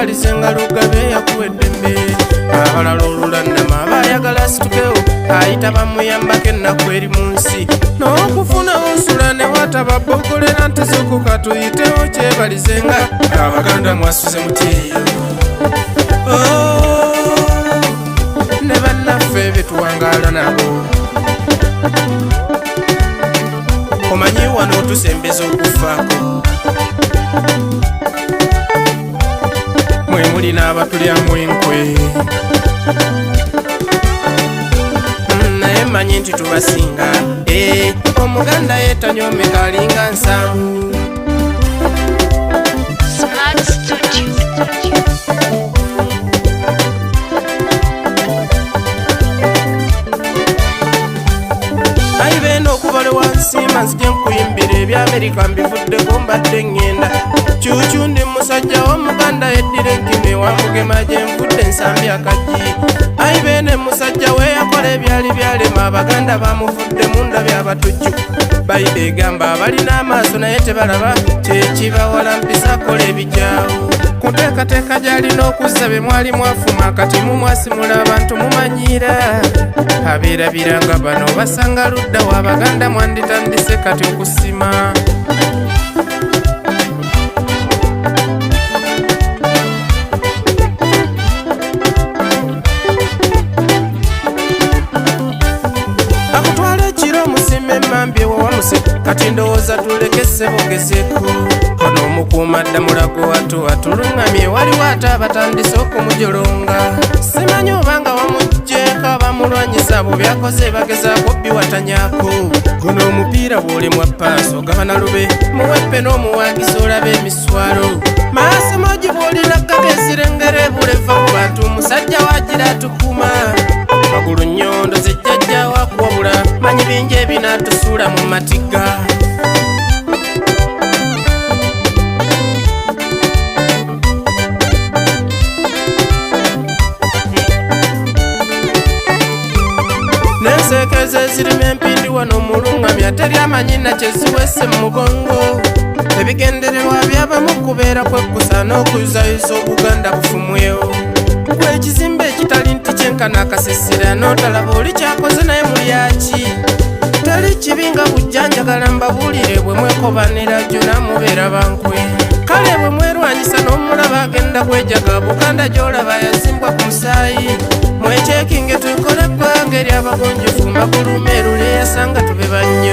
webalizenga Lugabe yakuweddembe abalala olulandama abayagala situkewo ayita bamuyambako ennaku eri mu nsi n'okufuna onsula ne wataba boggolera ntizukuka tuyitewo kyebalizenga Abaganda mwasuze mutyeyo ne bannaffe betuwangaala nabo omanyi wano tusembeza okufaako mwe mulina abatulyamu enkwe naye manyi nti tubasinga Omuganda yeetanyomeka alinga nsanvu Smart Studio. Ayibeena okubale wansi manzije nkuyimbira eby'Amerika mbivuddeko mbadde ngenda Cuucu ndi musajja w'Omuganda yeddira enkime wamugema gye nvudde ensambi akaggi Ayibeena musajja we yakola ebyali byalema Abaganda bamuvudde munda by'abatujju Bayida egamba abalina amaaso naye tebalaba kyekibawala mpisa akola ebijaawo ku nteekateeka gy'alina okuzza be mwali mwafuma kati mumwasimula abantu mumanyiira abeerabiranga bano basanga ludda wa Abaganda mwanditandise kati okusima akutwala ekiro omusima emmambi ewawamuse kati ndowooza tuleke ssebogezeeko ono omukuumaddamula gwe watu atuluŋŋamye waliwo ate abatandise okumujolonga simanyi obanga wamugjeeko abamulwanyisa abo byakoze bagezaako biwatanyaako guno omupiira bw'olemwa paaso gabana lube muweppe n'omuwagizi olaba emiswalo maasimogi bw'olina gagezirengera ebuleva ku bantu omusajja wagira atukuma magulu nnyondo zejjajja wakuwabula manyi bingi ebinatusuula mu matigga nenseekeza ezirimu empindi wano omuluŋŋamya teri amanyi nakye ziwese mu mugongo ebigendererwa byabamu kubeera kwekkusa n'okuyuzayuza Obuganda bufumwewo gwe ekizimbe ekitali nti kyenkana akasisira n'otalaba oli kyakoze naye mulyaki teri kibi nga bujjanjagala mbabuulire bwe mwekobanira jjona mubeera bankwe kale bwe mwerwanyisa n'omulaba agenda kwejaga Buganda gy'olaba yazimbwa ku musaayi mwecekinge tukole ebbanga eri abagonjefu magulumeerule yasanga tube bannyo